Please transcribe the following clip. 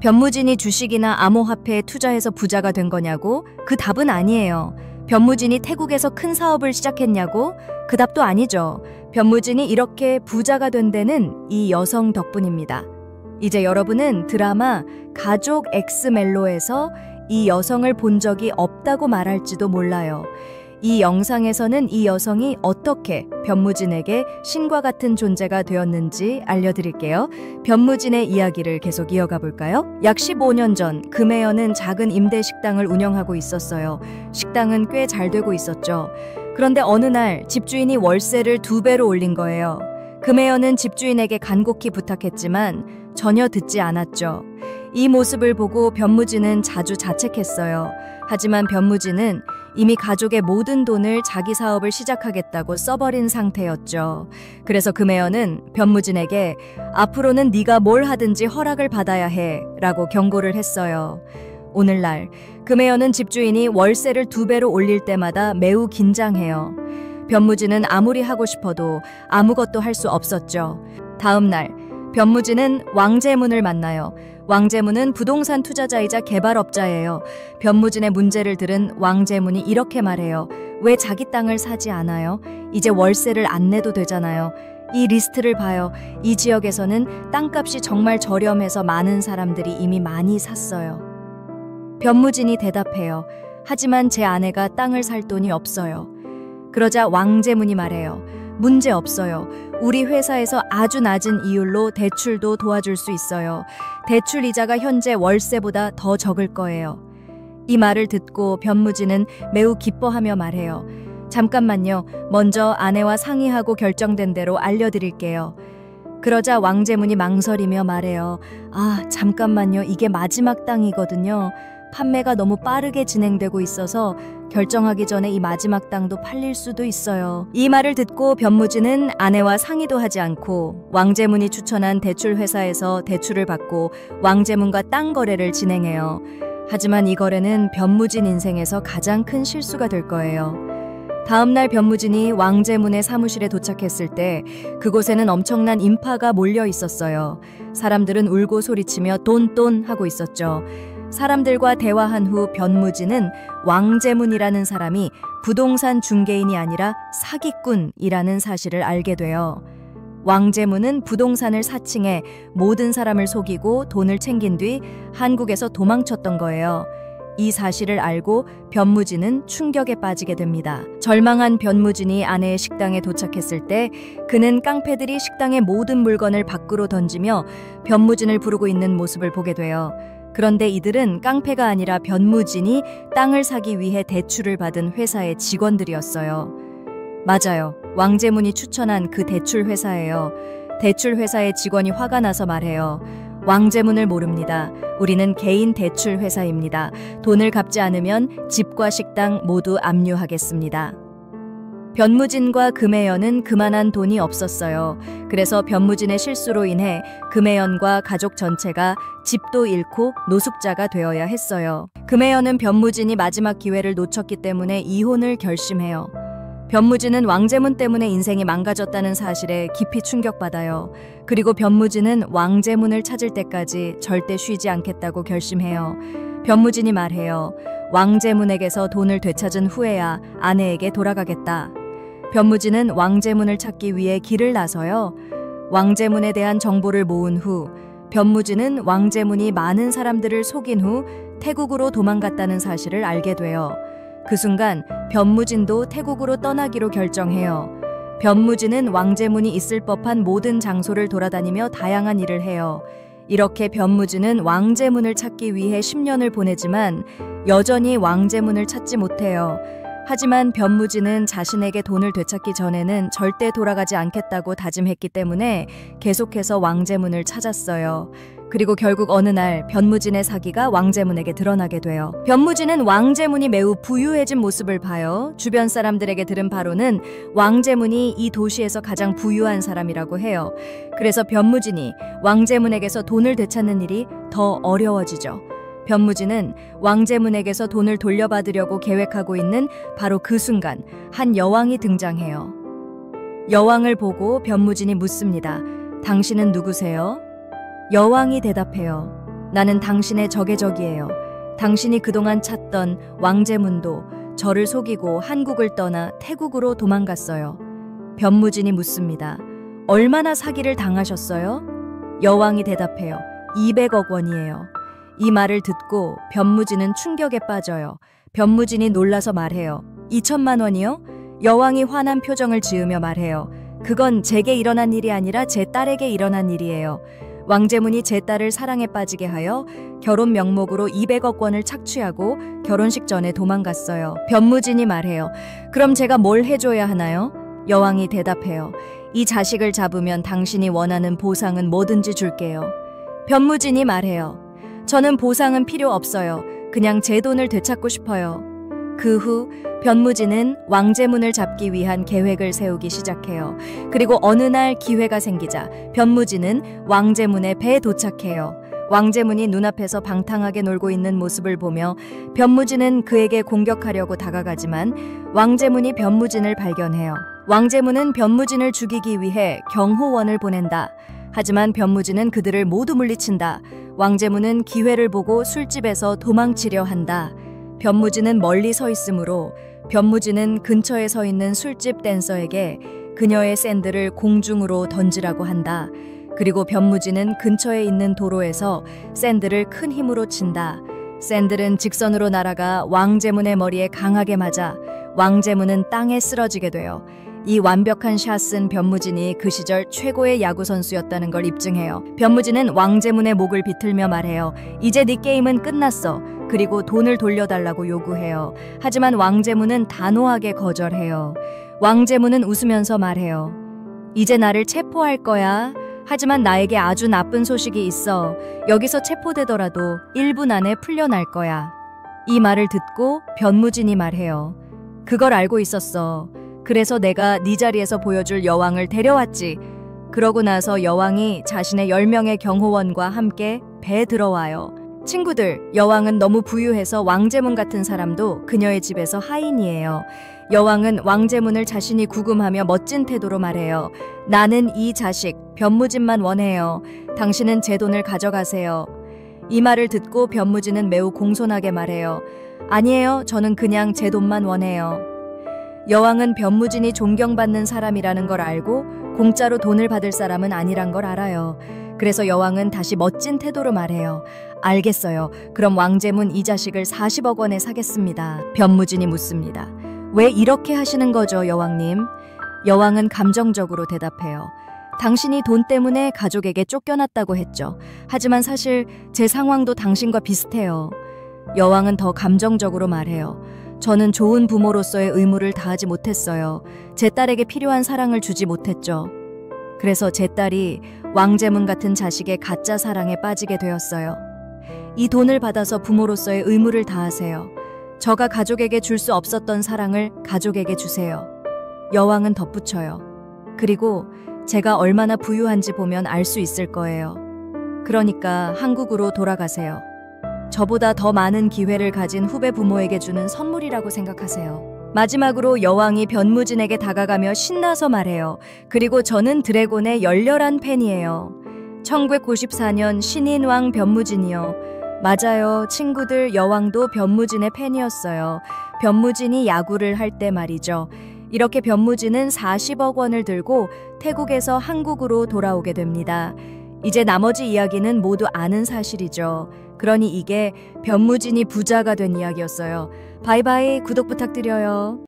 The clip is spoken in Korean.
변무진이 주식이나 암호화폐에 투자해서 부자가 된 거냐고? 그 답은 아니에요. 변무진이 태국에서 큰 사업을 시작했냐고? 그 답도 아니죠. 변무진이 이렇게 부자가 된 데는 이 여성 덕분입니다. 이제 여러분은 드라마 가족 엑스멜로에서 이 여성을 본 적이 없다고 말할지도 몰라요. 이 영상에서는 이 여성이 어떻게 변무진에게 신과 같은 존재가 되었는지 알려드릴게요. 변무진의 이야기를 계속 이어가 볼까요? 약 15년 전 금혜연은 작은 임대 식당을 운영하고 있었어요. 식당은 꽤 잘 되고 있었죠. 그런데 어느 날 집주인이 월세를 2배로 올린 거예요. 금혜연은 집주인에게 간곡히 부탁했지만 전혀 듣지 않았죠. 이 모습을 보고 변무진은 자주 자책했어요. 하지만 변무진은 이미 가족의 모든 돈을 자기 사업을 시작하겠다고 써버린 상태였죠. 그래서 금혜연은 변무진에게 앞으로는 네가 뭘 하든지 허락을 받아야 해 라고 경고를 했어요. 오늘날 금혜연은 집주인이 월세를 2배로 올릴 때마다 매우 긴장해요. 변무진은 아무리 하고 싶어도 아무것도 할 수 없었죠. 다음 날 변무진은 왕재문을 만나요. 왕재문은 부동산 투자자이자 개발업자예요. 변무진의 문제를 들은 왕재문이 이렇게 말해요. 왜 자기 땅을 사지 않아요? 이제 월세를 안 내도 되잖아요. 이 리스트를 봐요. 이 지역에서는 땅값이 정말 저렴해서 많은 사람들이 이미 많이 샀어요. 변무진이 대답해요. 하지만 제 아내가 땅을 살 돈이 없어요. 그러자 왕재문이 말해요. 문제 없어요. 우리 회사에서 아주 낮은 이율로 대출도 도와줄 수 있어요. 대출 이자가 현재 월세보다 더 적을 거예요. 이 말을 듣고 변무진은 매우 기뻐하며 말해요. 잠깐만요. 먼저 아내와 상의하고 결정된 대로 알려드릴게요. 그러자 왕재문이 망설이며 말해요. 잠깐만요. 이게 마지막 땅이거든요. 판매가 너무 빠르게 진행되고 있어서 결정하기 전에 이 마지막 땅도 팔릴 수도 있어요. 이 말을 듣고 변무진은 아내와 상의도 하지 않고 왕재문이 추천한 대출 회사에서 대출을 받고 왕재문과 땅 거래를 진행해요. 하지만 이 거래는 변무진 인생에서 가장 큰 실수가 될 거예요. 다음 날 변무진이 왕재문의 사무실에 도착했을 때 그곳에는 엄청난 인파가 몰려 있었어요. 사람들은 울고 소리치며 돈 하고 있었죠. 사람들과 대화한 후 변무진은 왕재문이라는 사람이 부동산 중개인이 아니라 사기꾼이라는 사실을 알게 돼요. 왕재문은 부동산을 사칭해 모든 사람을 속이고 돈을 챙긴 뒤 한국에서 도망쳤던 거예요. 이 사실을 알고 변무진은 충격에 빠지게 됩니다. 절망한 변무진이 아내의 식당에 도착했을 때 그는 깡패들이 식당의 모든 물건을 밖으로 던지며 변무진을 부르고 있는 모습을 보게 돼요. 그런데 이들은 깡패가 아니라 변무진이 땅을 사기 위해 대출을 받은 회사의 직원들이었어요. 맞아요. 왕재문이 추천한 그 대출 회사예요. 대출 회사의 직원이 화가 나서 말해요. 왕재문을 모릅니다. 우리는 개인 대출 회사입니다. 돈을 갚지 않으면 집과 식당 모두 압류하겠습니다. 변무진과 금혜연은 그만한 돈이 없었어요. 그래서 변무진의 실수로 인해 금혜연과 가족 전체가 집도 잃고 노숙자가 되어야 했어요. 금혜연은 변무진이 마지막 기회를 놓쳤기 때문에 이혼을 결심해요. 변무진은 왕재문 때문에 인생이 망가졌다는 사실에 깊이 충격받아요. 그리고 변무진은 왕재문을 찾을 때까지 절대 쉬지 않겠다고 결심해요. 변무진이 말해요. 왕재문에게서 돈을 되찾은 후에야 아내에게 돌아가겠다. 변무진은 왕재문을 찾기 위해 길을 나서요. 왕재문에 대한 정보를 모은 후 변무진은 왕재문이 많은 사람들을 속인 후 태국으로 도망갔다는 사실을 알게 돼요. 그 순간 변무진도 태국으로 떠나기로 결정해요. 변무진은 왕재문이 있을 법한 모든 장소를 돌아다니며 다양한 일을 해요. 이렇게 변무진은 왕재문을 찾기 위해 10년을 보내지만 여전히 왕재문을 찾지 못해요. 하지만 변무진은 자신에게 돈을 되찾기 전에는 절대 돌아가지 않겠다고 다짐했기 때문에 계속해서 왕재문을 찾았어요. 그리고 결국 어느 날 변무진의 사기가 왕재문에게 드러나게 돼요. 변무진은 왕재문이 매우 부유해진 모습을 봐요. 주변 사람들에게 들은 바로는 왕재문이 이 도시에서 가장 부유한 사람이라고 해요. 그래서 변무진이 왕재문에게서 돈을 되찾는 일이 더 어려워지죠. 변무진은 왕재문에게서 돈을 돌려받으려고 계획하고 있는 바로 그 순간 한 여왕이 등장해요. 여왕을 보고 변무진이 묻습니다. 당신은 누구세요? 여왕이 대답해요. 나는 당신의 적의 적이에요. 당신이 그동안 찾던 왕제문도 저를 속이고 한국을 떠나 태국으로 도망갔어요. 변무진이 묻습니다. 얼마나 사기를 당하셨어요? 여왕이 대답해요. 200억 원이에요. 이 말을 듣고 변무진은 충격에 빠져요. 변무진이 놀라서 말해요. 2천만 원이요? 여왕이 화난 표정을 지으며 말해요. 그건 제게 일어난 일이 아니라 제 딸에게 일어난 일이에요. 왕제문이 제 딸을 사랑에 빠지게 하여 결혼 명목으로 200억 원을 착취하고 결혼식 전에 도망갔어요. 변무진이 말해요. 그럼 제가 뭘 해줘야 하나요? 여왕이 대답해요. 이 자식을 잡으면 당신이 원하는 보상은 뭐든지 줄게요. 변무진이 말해요. 저는 보상은 필요 없어요. 그냥 제 돈을 되찾고 싶어요. 그 후 변무진은 왕제문을 잡기 위한 계획을 세우기 시작해요. 그리고 어느 날 기회가 생기자 변무진은 왕제문의 배에 도착해요. 왕제문이 눈앞에서 방탕하게 놀고 있는 모습을 보며 변무진은 그에게 공격하려고 다가가지만 왕제문이 변무진을 발견해요. 왕제문은 변무진을 죽이기 위해 경호원을 보낸다. 하지만 변무진은 그들을 모두 물리친다. 왕제문은 기회를 보고 술집에서 도망치려 한다. 변무진은 멀리 서 있으므로 변무진은 근처에 서 있는 술집 댄서에게 그녀의 샌들을 공중으로 던지라고 한다. 그리고 변무진은 근처에 있는 도로에서 샌들을 큰 힘으로 친다. 샌들은 직선으로 날아가 왕제문의 머리에 강하게 맞아 왕제문은 땅에 쓰러지게 돼요. 이 완벽한 샷은 변무진이 그 시절 최고의 야구 선수였다는 걸 입증해요. 변무진은 왕제문의 목을 비틀며 말해요. 이제 네 게임은 끝났어. 그리고 돈을 돌려달라고 요구해요. 하지만 왕제문은 단호하게 거절해요. 왕제문은 웃으면서 말해요. 이제 나를 체포할 거야. 하지만 나에게 아주 나쁜 소식이 있어. 여기서 체포되더라도 1분 안에 풀려날 거야. 이 말을 듣고 변무진이 말해요. 그걸 알고 있었어. 그래서 내가 네 자리에서 보여줄 여왕을 데려왔지. 그러고 나서 여왕이 자신의 10명의 경호원과 함께 배에 들어와요. 친구들, 여왕은 너무 부유해서 왕제문 같은 사람도 그녀의 집에서 하인이에요. 여왕은 왕제문을 자신이 구금하며 멋진 태도로 말해요. 나는 이 자식, 변무진만 원해요. 당신은 제 돈을 가져가세요. 이 말을 듣고 변무진은 매우 공손하게 말해요. 아니에요. 저는 그냥 제 돈만 원해요. 여왕은 변무진이 존경받는 사람이라는 걸 알고 공짜로 돈을 받을 사람은 아니란 걸 알아요. 그래서 여왕은 다시 멋진 태도로 말해요. 알겠어요. 그럼 왕제문 이 자식을 40억 원에 사겠습니다. 변무진이 묻습니다. 왜 이렇게 하시는 거죠, 여왕님? 여왕은 감정적으로 대답해요. 당신이 돈 때문에 가족에게 쫓겨났다고 했죠. 하지만 사실 제 상황도 당신과 비슷해요. 여왕은 더 감정적으로 말해요. 저는 좋은 부모로서의 의무를 다하지 못했어요. 제 딸에게 필요한 사랑을 주지 못했죠. 그래서 제 딸이 왕제문 같은 자식의 가짜 사랑에 빠지게 되었어요. 이 돈을 받아서 부모로서의 의무를 다하세요. 저가 가족에게 줄 수 없었던 사랑을 가족에게 주세요. 여왕은 덧붙여요. 그리고 제가 얼마나 부유한지 보면 알 수 있을 거예요. 그러니까 한국으로 돌아가세요. 저보다 더 많은 기회를 가진 후배 부모에게 주는 선물이라고 생각하세요. 마지막으로 여왕이 변무진에게 다가가며 신나서 말해요. 그리고 저는 드래곤의 열렬한 팬이에요. 1994년 신인왕 변무진이요. 맞아요. 친구들, 여왕도 변무진의 팬이었어요. 변무진이 야구를 할 때 말이죠. 이렇게 변무진은 40억 원을 들고 태국에서 한국으로 돌아오게 됩니다. 이제 나머지 이야기는 모두 아는 사실이죠. 그러니 이게 변무진이 부자가 된 이야기였어요. 바이바이, 구독 부탁드려요.